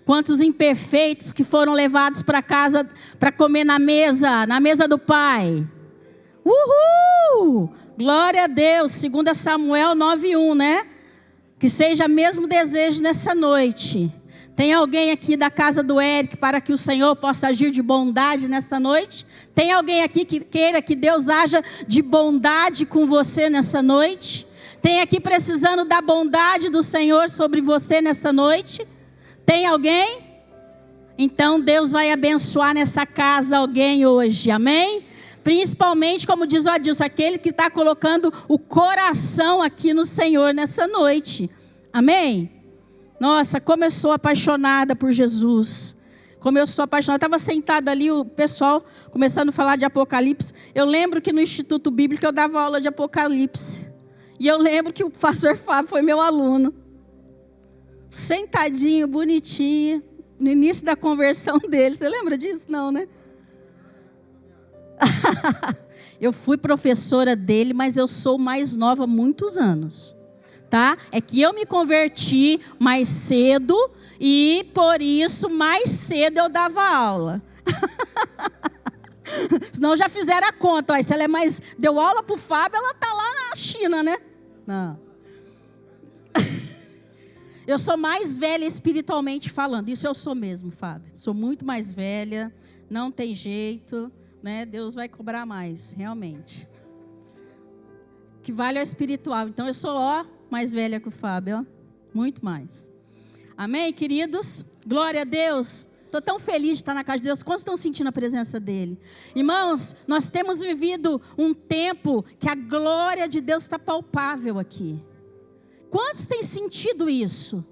Quantos imperfeitos que foram levados para casa para comer na mesa do Pai. Uhul! Glória a Deus. 2 Samuel 9:1, né? Que seja mesmo desejo nessa noite. Tem alguém aqui da casa do Eric para que o Senhor possa agir de bondade nessa noite? Tem alguém aqui que queira que Deus haja de bondade com você nessa noite? Tem aqui precisando da bondade do Senhor sobre você nessa noite? Tem alguém? Então Deus vai abençoar nessa casa alguém hoje, amém? Principalmente, como diz o Adilson, aquele que está colocando o coração aqui no Senhor nessa noite, amém? Nossa, como eu sou apaixonada por Jesus. Como eu sou apaixonada. Estava sentada ali, o pessoal começando a falar de Apocalipse. Eu lembro que no Instituto Bíblico eu dava aula de Apocalipse. E eu lembro que o pastor Fábio foi meu aluno. Sentadinho, bonitinho, no início da conversão dele. Você lembra disso? Não, né? Eu fui professora dele, mas eu sou mais nova há muitos anos. Tá? É que eu me converti mais cedo e por isso mais cedo eu dava aula. Senão já fizeram a conta. Ó, se ela deu aula para o Fábio, ela está lá na China, né? Não. Eu sou mais velha espiritualmente falando. Isso eu sou mesmo, Fábio. Sou muito mais velha. Não tem jeito, né? Deus vai cobrar mais, realmente. Que vale é o espiritual. Então eu sou mais velha que o Fábio, ó. Muito mais. Amém, queridos? Glória a Deus. Estou tão feliz de estar na casa de Deus. Quantos estão sentindo a presença dEle? Irmãos, nós temos vivido um tempo que a glória de Deus está palpável aqui. Quantos têm sentido isso?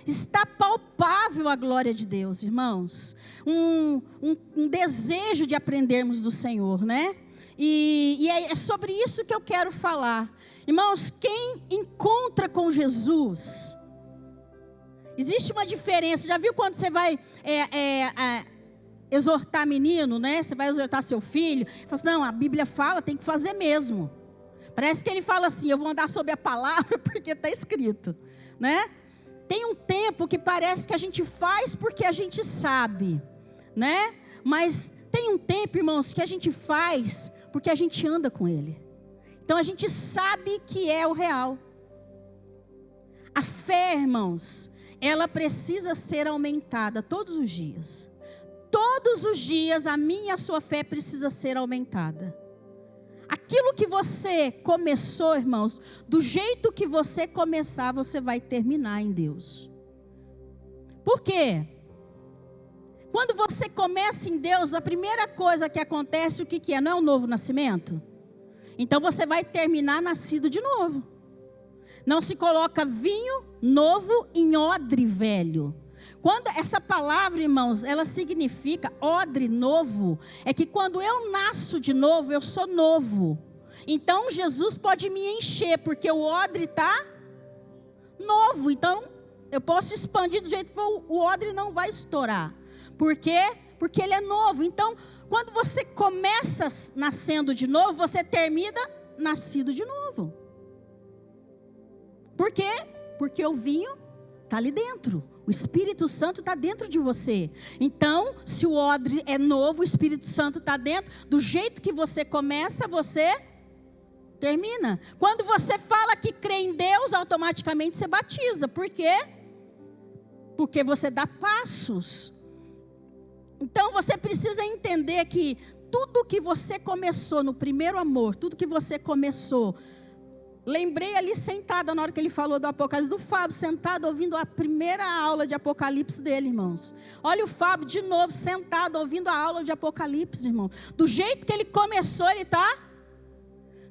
Está palpável a glória de Deus, irmãos. Um desejo de aprendermos do Senhor, né? E é sobre isso que eu quero falar. Irmãos, quem encontra com Jesus, existe uma diferença. Já viu quando você vai exortar menino, né? Você vai exortar seu filho. Fala assim, não, a Bíblia fala, tem que fazer mesmo. Parece que ele fala assim, eu vou andar sobre a palavra porque está escrito, né? Tem um tempo que parece que a gente faz porque a gente sabe, né? Mas tem um tempo, irmãos, que a gente faz porque a gente anda com Ele. Então a gente sabe que é o real. A fé, irmãos, ela precisa ser aumentada todos os dias. Todos os dias a minha e a sua fé precisa ser aumentada. Aquilo que você começou, irmãos, do jeito que você começar, você vai terminar em Deus. Por quê? Quando você começa em Deus, a primeira coisa que acontece, o que é? Não é o novo nascimento? Então você vai terminar nascido de novo. Não se coloca vinho novo em odre velho. Quando essa palavra, irmãos, ela significa odre novo, é que quando eu nasço de novo, eu sou novo. Então Jesus pode me encher, porque o odre está novo. Então eu posso expandir do jeito que o odre não vai estourar. Por quê? Porque ele é novo. Então, quando você começa nascendo de novo, você termina nascido de novo. Por quê? Porque o vinho está ali dentro. O Espírito Santo está dentro de você. Então, se o odre é novo, o Espírito Santo está dentro. Do jeito que você começa, você termina. Quando você fala que crê em Deus, automaticamente você batiza. Por quê? Porque você dá passos. Então, você precisa entender que tudo que você começou no primeiro amor, tudo que você começou... Lembrei ali sentada na hora que ele falou do Apocalipse, do Fábio sentado ouvindo a primeira aula de Apocalipse dele, irmãos. Olha o Fábio de novo sentado ouvindo a aula de Apocalipse, irmãos. Do jeito que ele começou, ele está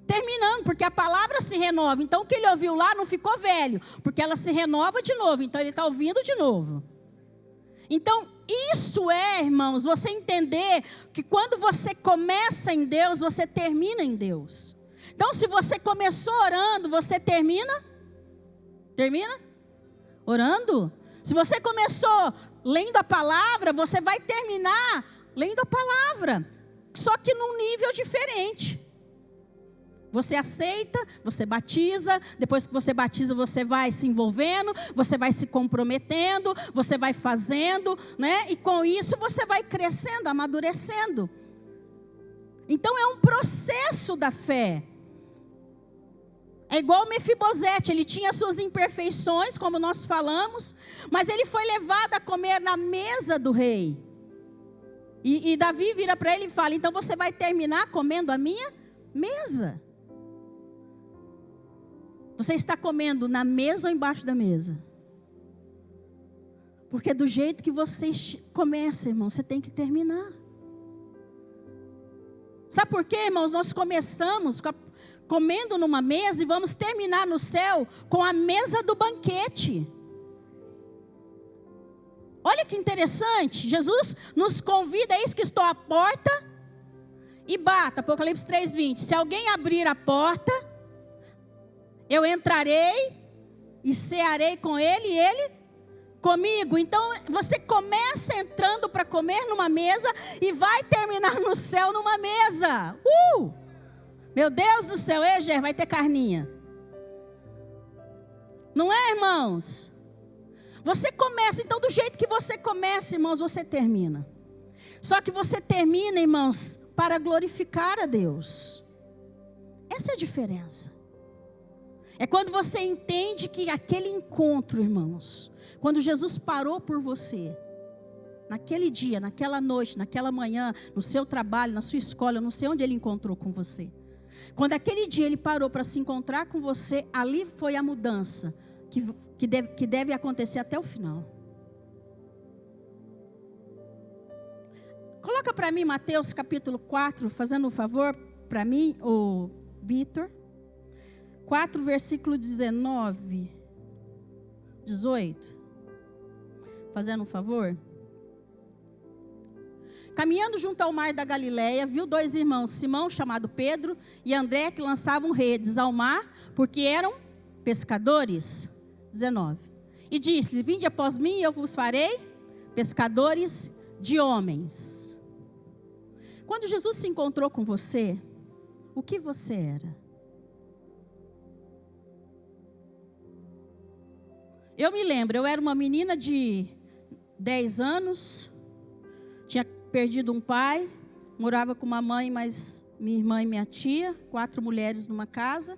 terminando, porque a palavra se renova. Então o que ele ouviu lá não ficou velho, porque ela se renova de novo. Então ele está ouvindo de novo. Então isso é, irmãos, você entender que quando você começa em Deus, você termina em Deus. Então, se você começou orando, você termina? Termina? Orando? Se você começou lendo a palavra, você vai terminar lendo a palavra. Só que num nível diferente. Você aceita, você batiza, depois que você batiza, você vai se envolvendo, você vai se comprometendo, você vai fazendo, né? E com isso você vai crescendo, amadurecendo. Então é um processo da fé. É igual o Mefibosete, ele tinha suas imperfeições, como nós falamos, mas ele foi levado a comer na mesa do rei. E Davi vira para ele e fala: então você vai terminar comendo a minha mesa. Você está comendo na mesa ou embaixo da mesa? Porque do jeito que você começa, irmão, você tem que terminar. Sabe por quê, irmãos? Nós começamos comendo numa mesa e vamos terminar no céu com a mesa do banquete. Olha que interessante, Jesus nos convida: eis que estou à porta e bata, Apocalipse 3:20. Se alguém abrir a porta, eu entrarei e cearei com ele e ele comigo. Então você começa entrando para comer numa mesa e vai terminar no céu numa mesa. Meu Deus do céu, Eger, vai ter carninha. Não é, irmãos? Você começa, então do jeito que você começa, irmãos, você termina. Só que você termina, irmãos, para glorificar a Deus. Essa é a diferença. É quando você entende que aquele encontro, irmãos, quando Jesus parou por você, naquele dia, naquela noite, naquela manhã, no seu trabalho, na sua escola, eu não sei onde ele encontrou com você. Quando aquele dia ele parou para se encontrar com você, ali foi a mudança que deve acontecer até o final. Coloca para mim Mateus capítulo 4, fazendo um favor para mim, o Vitor. 4, versículo 19, 18. Fazendo um favor. Caminhando junto ao mar da Galileia, viu 2 irmãos, Simão, chamado Pedro, e André, que lançavam redes ao mar, porque eram pescadores. 19. E disse-lhe: vinde após mim, e eu vos farei pescadores de homens. Quando Jesus se encontrou com você, o que você era? Eu me lembro, eu era uma menina de 10 anos, tinha perdido um pai, morava com uma mãe, mas minha irmã e minha tia, 4 mulheres numa casa,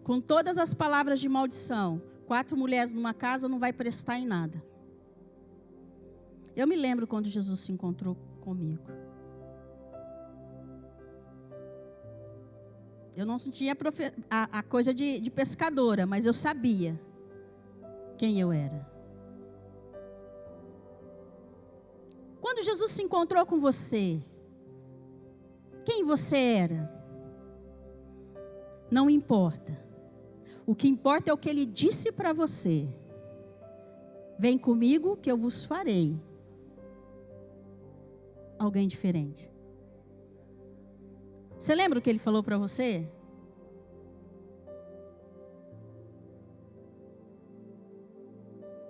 com todas as palavras de maldição. 4 mulheres numa casa não vai prestar em nada. Eu me lembro quando Jesus se encontrou comigo. Eu não tinha a coisa de pescadora, mas eu sabia quem eu era. Quando Jesus se encontrou com você, quem você era? Não importa. O que importa é o que ele disse para você. Vem comigo que eu vos farei alguém diferente. Você lembra o que ele falou para você?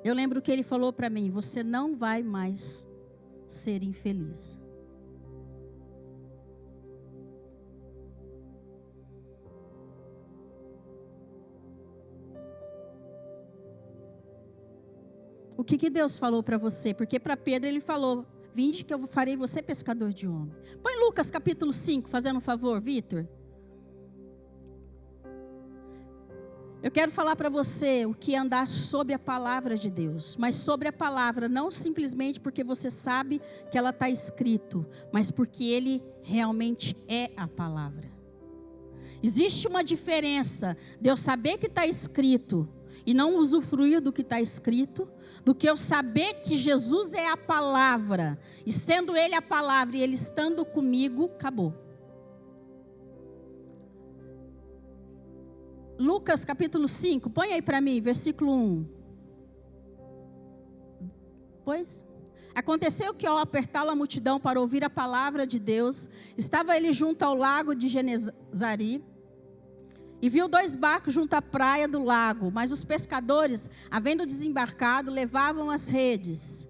Eu lembro que ele falou para mim: você não vai mais ser infeliz. O que Deus falou para você? Porque para Pedro ele falou: vinde que eu farei você pescador de homem. Põe Lucas capítulo 5, fazendo um favor, Vitor. Eu quero falar para você o que é andar sob a palavra de Deus. Mas sobre a palavra, não simplesmente porque você sabe que ela está escrito, mas porque Ele realmente é a palavra. Existe uma diferença de eu saber que está escrito e não usufruir do que está escrito, do que eu saber que Jesus é a palavra, e sendo Ele a palavra e Ele estando comigo, acabou. Lucas capítulo 5, põe aí para mim, versículo 1. Pois, aconteceu que ao apertá-lo a multidão para ouvir a palavra de Deus, estava ele junto ao lago de Genezari, e viu 2 barcos junto à praia do lago, mas os pescadores, havendo desembarcado, levavam as redes.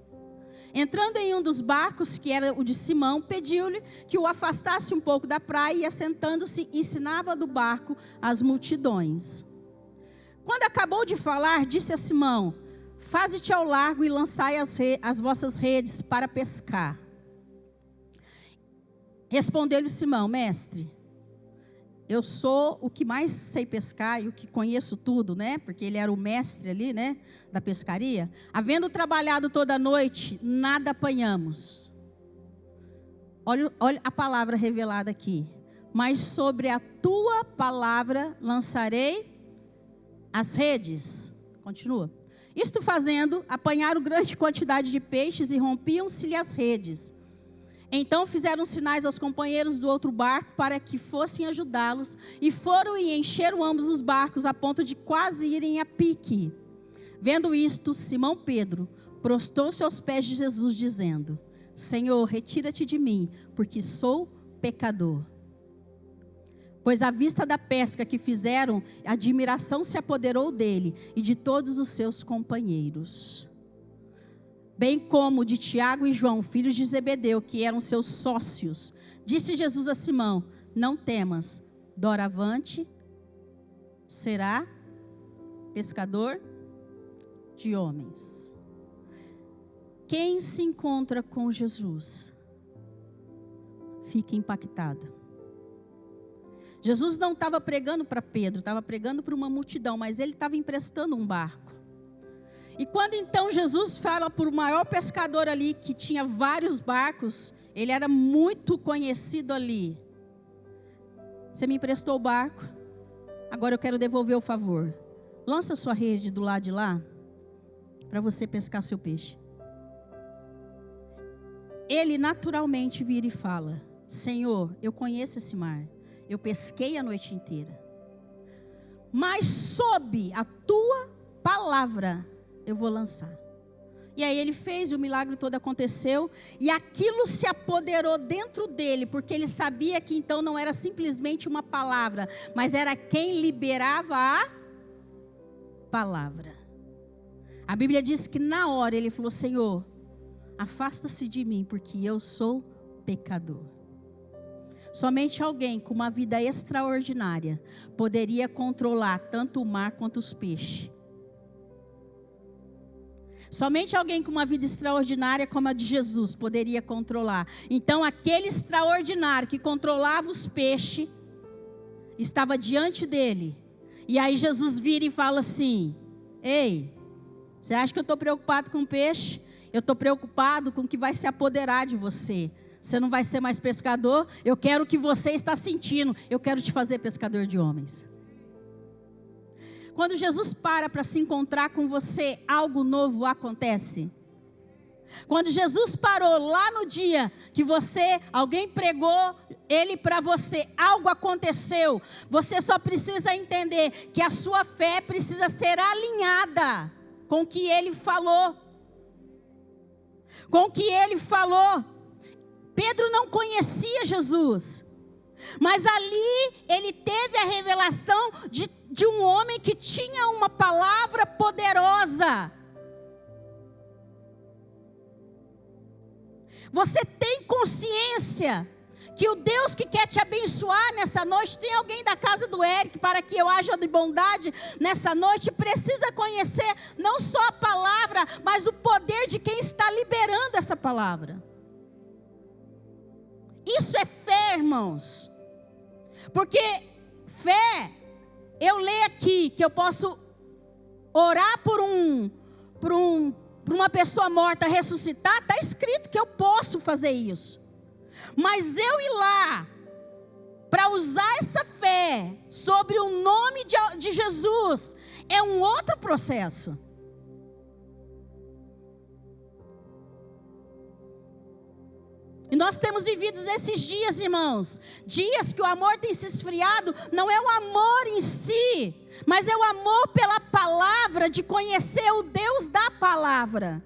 Entrando em um dos barcos, que era o de Simão, pediu-lhe que o afastasse um pouco da praia e, assentando-se, ensinava do barco as multidões. Quando acabou de falar, disse a Simão: faze-te ao largo e lançai as vossas redes para pescar. Respondeu-lhe Simão: mestre, eu sou o que mais sei pescar e o que conheço tudo, né? Porque ele era o mestre ali, né? Da pescaria. Havendo trabalhado toda a noite, nada apanhamos. Olha a palavra revelada aqui. Mas sobre a tua palavra lançarei as redes. Continua. Isto fazendo, apanharam grande quantidade de peixes e rompiam-se-lhe as redes. Então fizeram sinais aos companheiros do outro barco para que fossem ajudá-los, e foram e encheram ambos os barcos a ponto de quase irem a pique. Vendo isto, Simão Pedro prostou-se aos pés de Jesus, dizendo: Senhor, retira-te de mim, porque sou pecador. Pois à vista da pesca que fizeram, a admiração se apoderou dele e de todos os seus companheiros. Bem como de Tiago e João, filhos de Zebedeu, que eram seus sócios. Disse Jesus a Simão: não temas, doravante será pescador de homens. Quem se encontra com Jesus fica impactado. Jesus não estava pregando para Pedro, estava pregando para uma multidão, mas ele estava emprestando um barco. E quando então Jesus fala para o maior pescador ali, que tinha vários barcos, ele era muito conhecido ali: você me emprestou o barco, agora eu quero devolver o favor. Lança sua rede do lado de lá, para você pescar seu peixe. Ele naturalmente vira e fala: Senhor, eu conheço esse mar, eu pesquei a noite inteira, mas sob a tua palavra eu vou lançar. E aí ele fez, e o milagre todo aconteceu, e aquilo se apoderou dentro dele, porque ele sabia que então não era simplesmente uma palavra, mas era quem liberava a palavra. A Bíblia diz que na hora ele falou: Senhor, afasta-se de mim, porque eu sou pecador. Somente alguém com uma vida extraordinária poderia controlar tanto o mar quanto os peixes. Somente alguém com uma vida extraordinária como a de Jesus poderia controlar. Então aquele extraordinário que controlava os peixes estava diante dele. E aí Jesus vira e fala assim: ei, você acha que eu estou preocupado com peixe? Eu estou preocupado com o que vai se apoderar de você. Você não vai ser mais pescador. Eu quero o que você está sentindo. Eu quero te fazer pescador de homens. Quando Jesus para se encontrar com você, algo novo acontece. Quando Jesus parou lá no dia que alguém pregou ele para você, algo aconteceu. Você só precisa entender que a sua fé precisa ser alinhada com o que ele falou. Com o que ele falou. Pedro não conhecia Jesus, mas ali ele teve a revelação de um homem que tinha uma palavra poderosa. Você tem consciência que o Deus que quer te abençoar nessa noite, tem alguém da casa do Eric para que eu haja de bondade nessa noite, precisa conhecer não só a palavra, mas o poder de quem está liberando essa palavra. Isso é fé, irmãos. Porque fé, eu leio aqui que eu posso orar por uma pessoa morta ressuscitar, está escrito que eu posso fazer isso. Mas eu ir lá para usar essa fé sobre o nome de Jesus é um outro processo. E nós temos vivido esses dias, irmãos, dias que o amor tem se esfriado. Não é o amor em si, mas é o amor pela palavra, de conhecer o Deus da palavra.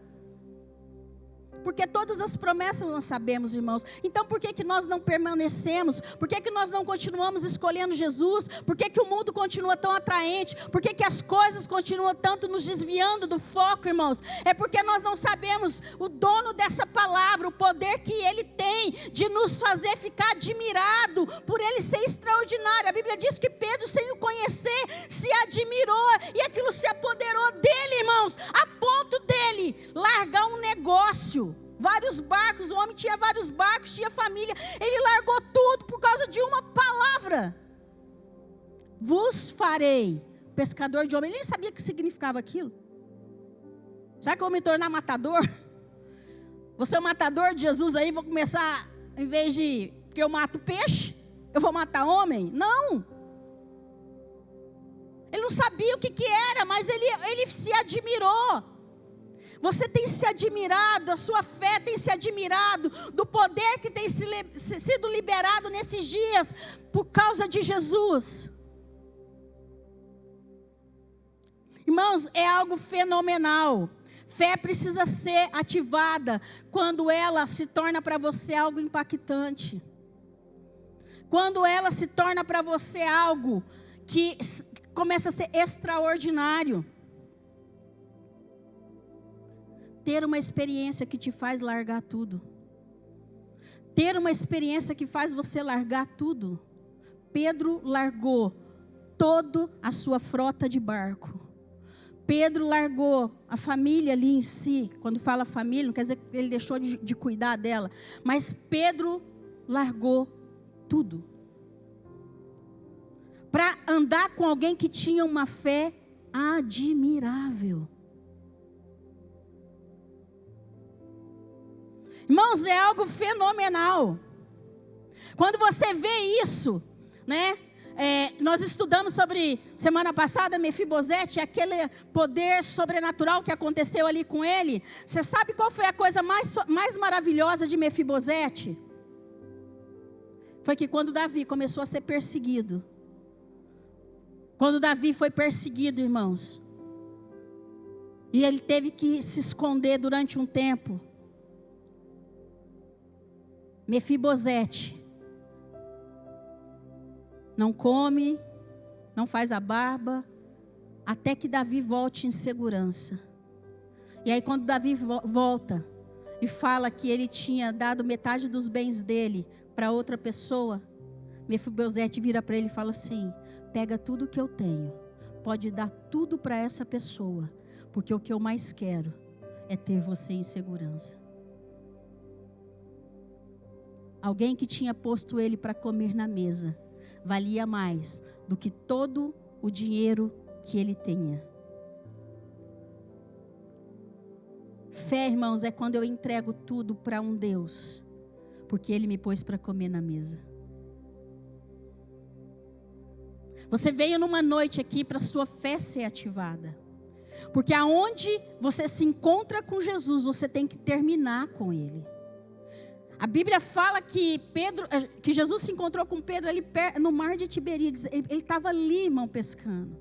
Porque todas as promessas nós sabemos, irmãos. Então por que nós não permanecemos? Por que nós não continuamos escolhendo Jesus? Por que o mundo continua tão atraente? Por que as coisas continuam tanto nos desviando do foco, irmãos? É porque nós não sabemos o dono dessa palavra, o poder que ele tem de nos fazer ficar admirado por ele ser extraordinário. A Bíblia diz que Pedro, sem o conhecer, se admirou e aquilo se apoderou dele, irmãos, a ponto dele largar um negócio, vários barcos. O homem tinha vários barcos, tinha família, ele largou tudo por causa de uma palavra: vos farei pescador de homens. Ele nem sabia o que significava aquilo. Será que eu vou me tornar matador? Vou ser o matador de Jesus aí, vou começar, em vez de que eu mato peixe, eu vou matar homem? Não. Ele não sabia o que era, mas ele se admirou. Você tem se admirado, a sua fé tem se admirado do poder que tem sido liberado nesses dias por causa de Jesus. Irmãos, é algo fenomenal. Fé precisa ser ativada quando ela se torna para você algo impactante. Quando ela se torna para você algo que começa a ser extraordinário. Ter uma experiência que te faz largar tudo. Ter uma experiência que faz você largar tudo. Pedro largou toda a sua frota de barco. Pedro largou a família ali em si. Quando fala família, não quer dizer que ele deixou de cuidar dela. Mas Pedro largou tudo. Para andar com alguém que tinha uma fé admirável. Irmãos, é algo fenomenal. Quando você vê isso, né? Nós estudamos sobre, semana passada, Mefibosete, aquele poder sobrenatural que aconteceu ali com ele. Você sabe qual foi a coisa mais maravilhosa de Mefibosete? Foi que quando Davi começou a ser perseguido, quando Davi foi perseguido, irmãos, e ele teve que se esconder durante um tempo, Mefibosete não come, não faz a barba, até que Davi volte em segurança. E aí quando Davi volta e fala que ele tinha dado metade dos bens dele para outra pessoa, Mefibosete vira para ele e fala assim: pega tudo que eu tenho, pode dar tudo para essa pessoa, porque o que eu mais quero é ter você em segurança. Alguém que tinha posto ele para comer na mesa valia mais do que todo o dinheiro que ele tinha. Fé, irmãos, é quando eu entrego tudo para um Deus, porque Ele me pôs para comer na mesa. Você veio numa noite aqui para a sua fé ser ativada, porque aonde você se encontra com Jesus, você tem que terminar com Ele. A Bíblia fala que Jesus se encontrou com Pedro ali no mar de Tiberíades. Ele estava ali, irmão, pescando.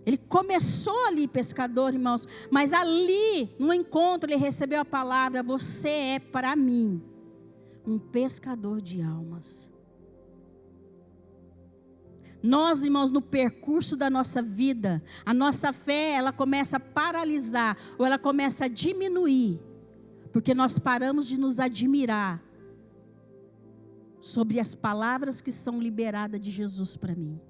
Ele começou ali pescador, irmãos, mas ali no encontro ele recebeu a palavra: você é para mim um pescador de almas. Nós, irmãos, no percurso da nossa vida, a nossa fé, ela começa a paralisar, ou ela começa a diminuir, porque nós paramos de nos admirar sobre as palavras que são liberadas de Jesus para mim.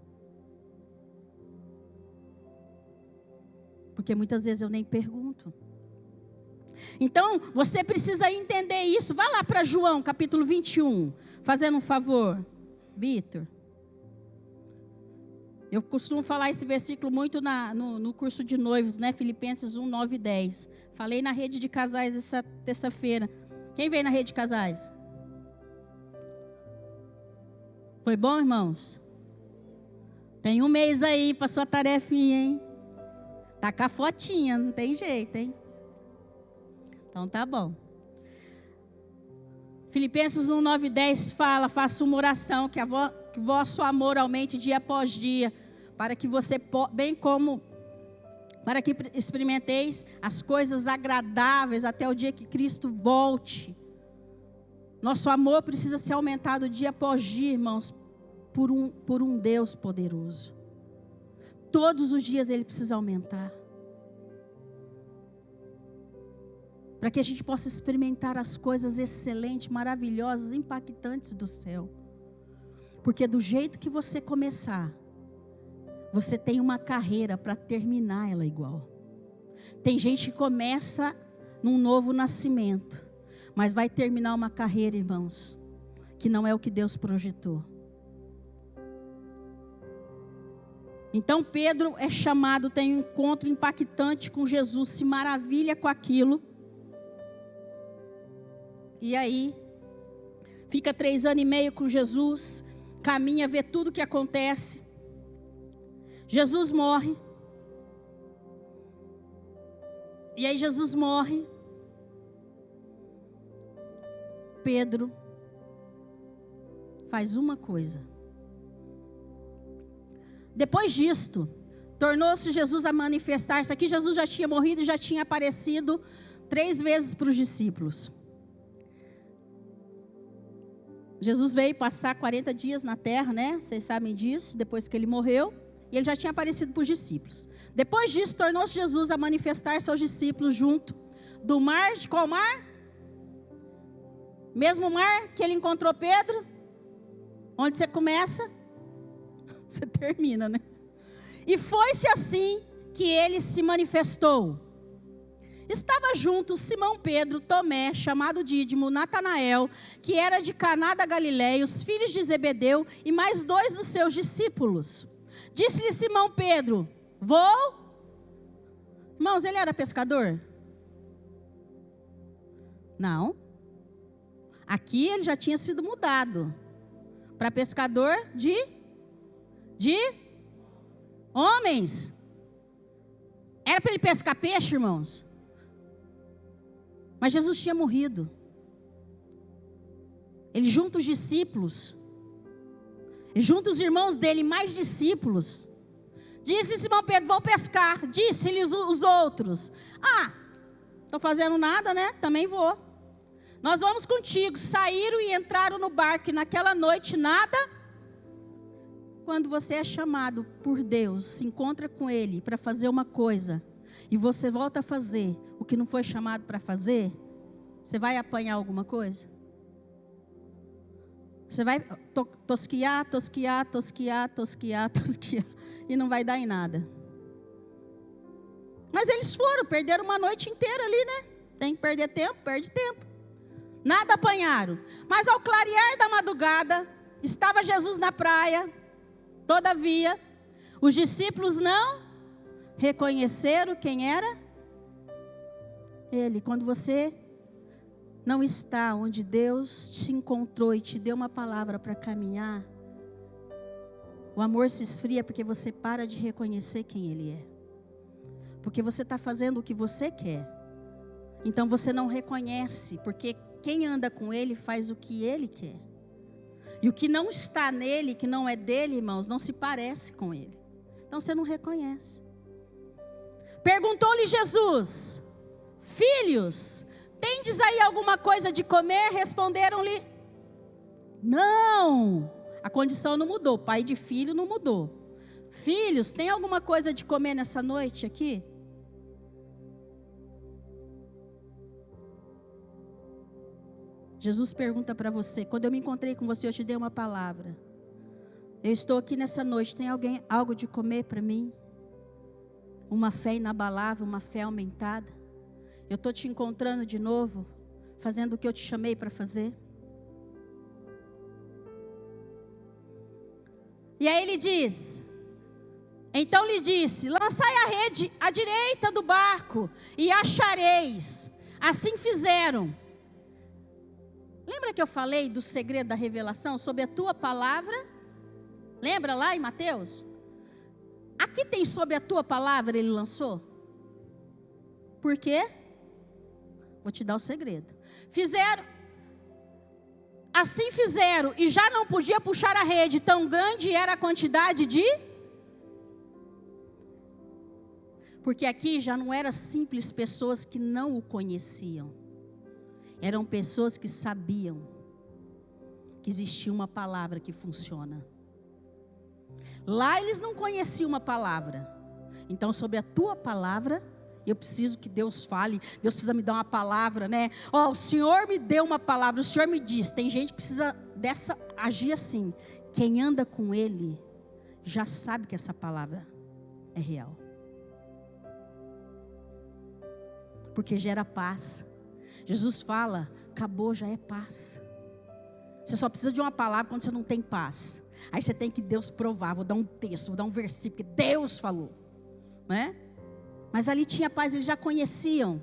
Porque muitas vezes eu nem pergunto. Então, você precisa entender isso. Vai lá para João, capítulo 21, fazendo um favor, Vitor. Eu costumo falar esse versículo muito no curso de noivos, né? Filipenses 1, 9 e 10. Falei na rede de casais essa terça-feira. Quem veio na rede de casais? Foi bom, irmãos? Tem um mês aí para sua tarefinha, hein? Tá com a fotinha, não tem jeito, hein? Então tá bom. Filipenses 1, 9 e 10 fala: faça uma oração que vosso amor aumente dia após dia, para que você, bem como para que experimenteis as coisas agradáveis até o dia que Cristo volte. Nosso amor precisa ser aumentado dia após dia, irmãos, por um Deus poderoso. Todos os dias Ele precisa aumentar. Para que a gente possa experimentar as coisas excelentes, maravilhosas, impactantes do céu. Porque do jeito que você começar, você tem uma carreira para terminar ela igual. Tem gente que começa num novo nascimento, mas vai terminar uma carreira, irmãos, que não é o que Deus projetou. Então Pedro é chamado, tem um encontro impactante com Jesus, se maravilha com aquilo. E aí, fica 3 anos e meio com Jesus, caminha, vê tudo o que acontece. Jesus morre. E aí Jesus morre. Pedro faz uma coisa. Depois disto, tornou-se Jesus a manifestar-se. Aqui Jesus já tinha morrido e já tinha aparecido 3 vezes para os discípulos. Jesus veio passar 40 dias na terra, né? Vocês sabem disso, depois que ele morreu. E ele já tinha aparecido para os discípulos. Depois disso, tornou-se Jesus a manifestar-se aos discípulos junto do mar. De qual mar? Mesmo mar que ele encontrou Pedro. Onde você começa, você termina, né? E foi-se assim que ele se manifestou. Estava junto Simão Pedro, Tomé, chamado Dídimo, Natanael, que era de Caná da Galileia, os filhos de Zebedeu e mais 2 dos seus discípulos. Disse-lhe Simão Pedro: vou? Irmãos, ele era pescador? Não. Aqui ele já tinha sido mudado para pescador de homens. Era para ele pescar peixe, irmãos? Mas Jesus tinha morrido. Ele junta os discípulos. Ele junta os irmãos dele, mais discípulos. Disse Simão Pedro: vou pescar. Disse-lhes os outros: estou fazendo nada, né? Também vou. Nós vamos contigo. Saíram e entraram no barco. E naquela noite nada. Quando você é chamado por Deus, se encontra com Ele para fazer uma coisa, e você volta a fazer o que não foi chamado para fazer, você vai apanhar alguma coisa? Você vai tosquiar, e não vai dar em nada. Mas eles foram, perderam uma noite inteira ali, né? Tem que perder tempo, perde tempo. Nada apanharam. Mas ao clarear da madrugada, estava Jesus na praia. Todavia, os discípulos não reconheceram quem era Ele. Quando você não está onde Deus te encontrou e te deu uma palavra para caminhar, o amor se esfria porque você para de reconhecer quem Ele é. Porque você está fazendo o que você quer. Então você não reconhece, porque quem anda com Ele faz o que Ele quer. E o que não está nele, que não é dele, irmãos, não se parece com Ele. Então você não reconhece. Perguntou-lhe Jesus: filhos, tendes aí alguma coisa de comer? Responderam-lhe: não. A condição não mudou, pai de filho não mudou. Filhos, tem alguma coisa de comer nessa noite aqui? Jesus pergunta para você: quando eu me encontrei com você, eu te dei uma palavra. Eu estou aqui nessa noite, tem alguém algo de comer para mim? Uma fé inabalável, uma fé aumentada. Eu estou te encontrando de novo, fazendo o que eu te chamei para fazer. E aí ele diz: então lhe disse: lançai a rede à direita do barco e achareis. Assim fizeram. Lembra que eu falei do segredo da revelação sobre a tua palavra? Lembra lá em Mateus? Aqui tem sobre a tua palavra, ele lançou. Por quê? Vou te dar o segredo. Assim fizeram, e já não podia puxar a rede, tão grande era a quantidade de... Porque aqui já não eram simples pessoas que não o conheciam. Eram pessoas que sabiam que existia uma palavra que funciona. Lá eles não conheciam uma palavra. Então, sobre a tua palavra, eu preciso que Deus fale. Deus precisa me dar uma palavra, né? O Senhor me deu uma palavra, o Senhor me diz. Tem gente que precisa agir assim. Quem anda com Ele já sabe que essa palavra é real. Porque gera paz. Jesus fala, acabou, já é paz. Você só precisa de uma palavra quando você não tem paz. Aí você tem que Deus provar, vou dar um texto, vou dar um versículo, porque Deus falou, né? Mas ali tinha paz, eles já conheciam.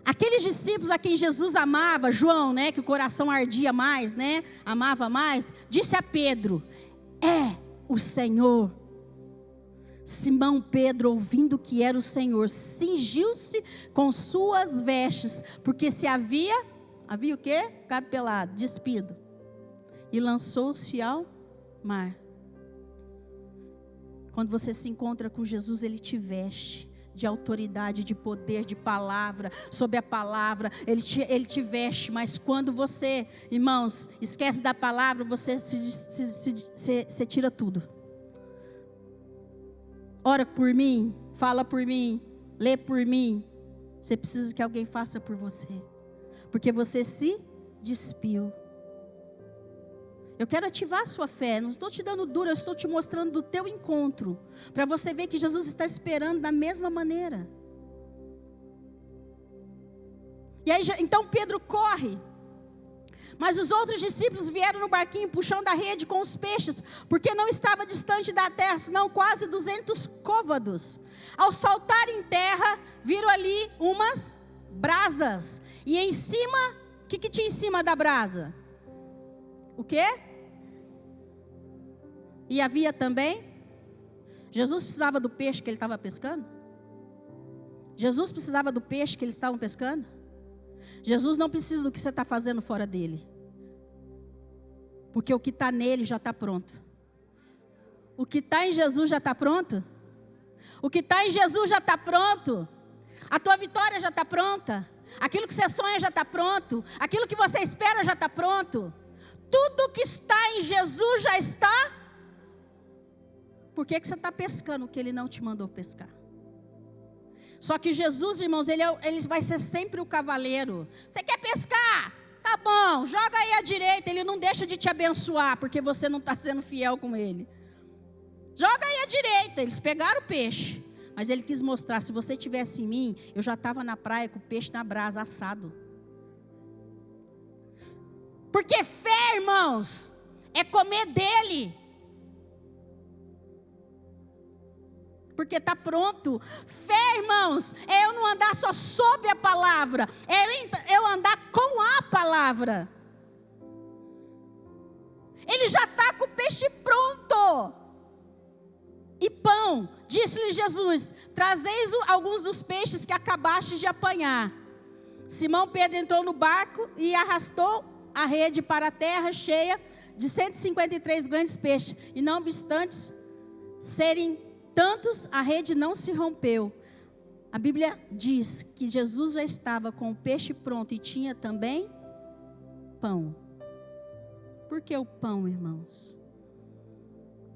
Aqueles discípulos a quem Jesus amava, João, né, que o coração ardia mais, né, amava mais, disse a Pedro, é o Senhor. Simão Pedro, ouvindo que era o Senhor, cingiu-se com suas vestes, porque se havia o quê? Ficado pelado, despido, e lançou-se ao mar. Quando você se encontra com Jesus, Ele te veste de autoridade, de poder, de palavra, sobre a palavra, Ele te veste. Mas quando você, irmãos, esquece da palavra, você tira tudo. Ora por mim, fala por mim, lê por mim. Você precisa que alguém faça por você, porque você se despiu. Eu quero ativar a sua fé, não estou te dando dura, eu estou te mostrando do teu encontro, para você ver que Jesus está esperando da mesma maneira. E aí, então Pedro corre, mas os outros discípulos vieram no barquinho, puxando a rede com os peixes, porque não estava distante da terra, senão quase 200 côvados. Ao saltar em terra, viram ali umas brasas, e em cima, o que tinha em cima da brasa? O quê? E havia também? Jesus precisava do peixe que ele estava pescando? Jesus precisava do peixe que eles estavam pescando? Jesus não precisa do que você está fazendo fora dele, porque o que está nele já está pronto. O que está em Jesus já está pronto? O que está em Jesus já está pronto. A tua vitória já está pronta. Aquilo que você sonha já está pronto. Aquilo que você espera já está pronto. Tudo que está em Jesus já está. Por que você está pescando o que Ele não te mandou pescar? Só que Jesus, irmãos, ele vai ser sempre o cavaleiro. Você quer pescar? Tá bom, joga aí à direita. Ele não deixa de te abençoar, porque você não está sendo fiel com Ele. Joga aí à direita. Eles pegaram o peixe, mas Ele quis mostrar, se você tivesse em mim, eu já estava na praia com o peixe na brasa, assado. Porque fé, irmãos, é comer dele. Porque está pronto. Fé, irmãos, é eu não andar só sob a palavra, é eu andar com a palavra. Ele já está com o peixe pronto. E pão, disse-lhe Jesus, trazeis alguns dos peixes que acabastes de apanhar. Simão Pedro entrou no barco e arrastou a rede para a terra, cheia de 153 grandes peixes. E não obstante serem tantos, a rede não se rompeu. A Bíblia diz que Jesus já estava com o peixe pronto e tinha também pão. Por que o pão, irmãos?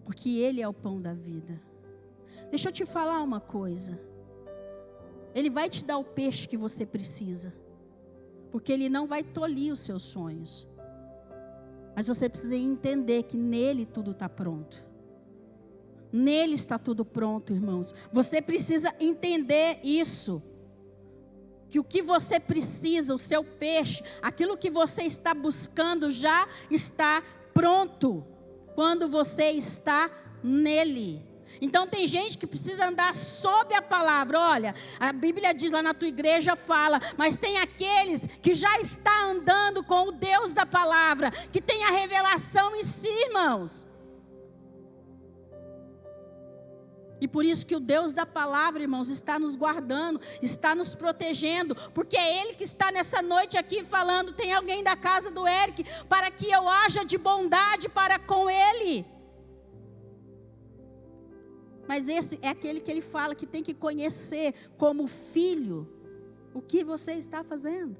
Porque Ele é o pão da vida. Deixa eu te falar uma coisa. Ele vai te dar o peixe que você precisa, porque Ele não vai tolir os seus sonhos. Mas você precisa entender que nele tudo está pronto. Nele está tudo pronto, irmãos. Você precisa entender isso. Que o que você precisa, o seu peixe, aquilo que você está buscando já está pronto. Quando você está nele. Então tem gente que precisa andar sob a palavra. Olha, a Bíblia diz lá na tua igreja, fala, mas tem aqueles que já está andando com o Deus da palavra, que tem a revelação em si, irmãos. E por isso que o Deus da palavra, irmãos, está nos guardando, está nos protegendo, porque é Ele que está nessa noite aqui falando, tem alguém da casa do Eric, para que eu haja de bondade para com ele. Mas esse é aquele que ele fala que tem que conhecer como filho o que você está fazendo.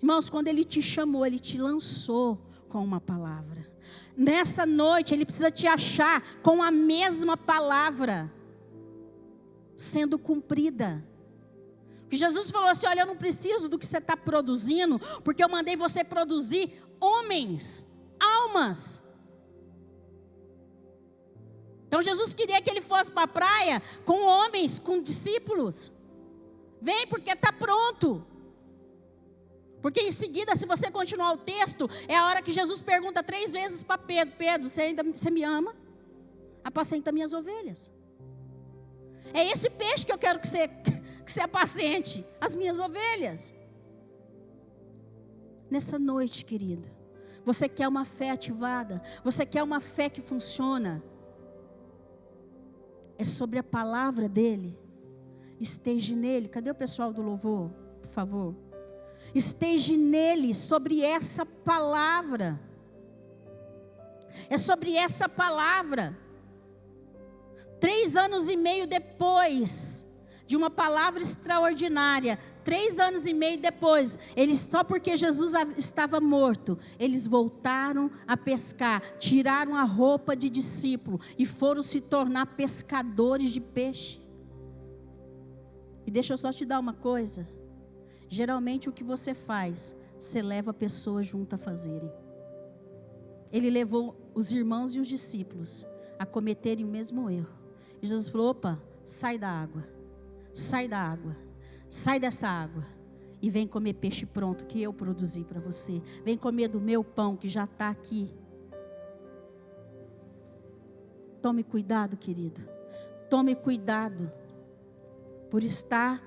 Irmãos, quando ele te chamou, ele te lançou com uma palavra. Nessa noite, ele precisa te achar com a mesma palavra sendo cumprida. Porque Jesus falou assim: olha, eu não preciso do que você está produzindo, porque eu mandei você produzir homens, almas. Então Jesus queria que ele fosse para a praia com homens, com discípulos. Vem, porque está pronto. Porque em seguida, se você continuar o texto, é a hora que Jesus pergunta 3 vezes para Pedro: Pedro, você me ama? Apacenta minhas ovelhas. É esse peixe que eu quero que você apacente, as minhas ovelhas. Nessa noite, querido, você quer uma fé ativada? Você quer uma fé que funciona? É sobre a palavra dele. Esteja nele. Cadê o pessoal do louvor, por favor? Esteja nele, sobre essa palavra. É sobre essa palavra. 3 anos e meio depois de uma palavra extraordinária, 3 anos e meio depois, eles, só porque Jesus estava morto, eles voltaram a pescar, tiraram a roupa de discípulo e foram se tornar pescadores de peixe. E deixa eu só te dar uma coisa: geralmente o que você faz, você leva pessoas junto a fazerem. Ele levou os irmãos e os discípulos a cometerem o mesmo erro. E Jesus falou: opa, sai da água, sai da água, sai dessa água e vem comer peixe pronto que eu produzi para você. Vem comer do meu pão que já está aqui. Tome cuidado, querido. Tome cuidado por estar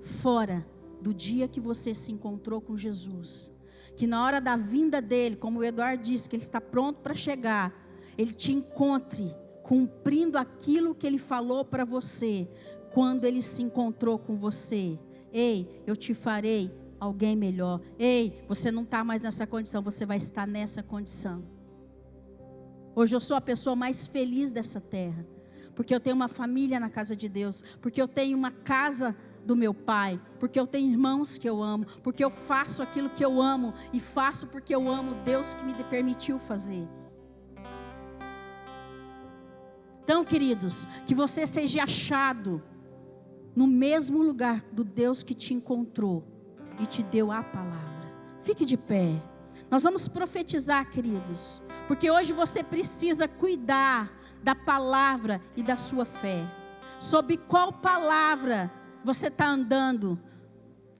fora do dia que você se encontrou com Jesus. Que na hora da vinda dele, como o Eduardo disse, que ele está pronto para chegar, ele te encontre cumprindo aquilo que ele falou para você, quando ele se encontrou com você. Ei, eu te farei alguém melhor. Ei, você não está mais nessa condição, você vai estar nessa condição. Hoje eu sou a pessoa mais feliz dessa terra, porque eu tenho uma família na casa de Deus, porque eu tenho uma casa do meu pai, porque eu tenho irmãos que eu amo, porque eu faço aquilo que eu amo, e faço porque eu amo Deus que me permitiu fazer. Então, queridos, que você seja achado no mesmo lugar do Deus que te encontrou e te deu a palavra. Fique de pé. Nós vamos profetizar, queridos, porque hoje você precisa cuidar da palavra e da sua fé. Sob qual palavra você está andando?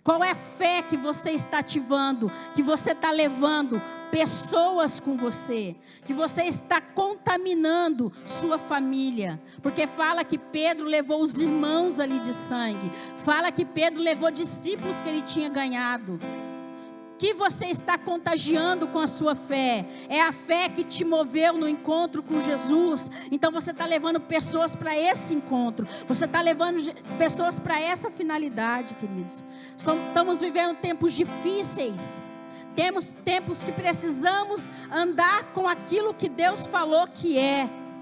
Qual é a fé que você está ativando, que você está levando pessoas com você, que você está contaminando sua família? Porque fala que Pedro levou os irmãos ali de sangue, fala que Pedro levou discípulos que ele tinha ganhado. Que você está contagiando com a sua fé? É a fé que te moveu no encontro com Jesus. Então você está levando pessoas para esse encontro. Você está levando pessoas para essa finalidade, queridos. Estamos vivendo tempos difíceis. Temos tempos que precisamos andar com aquilo que Deus falou que é.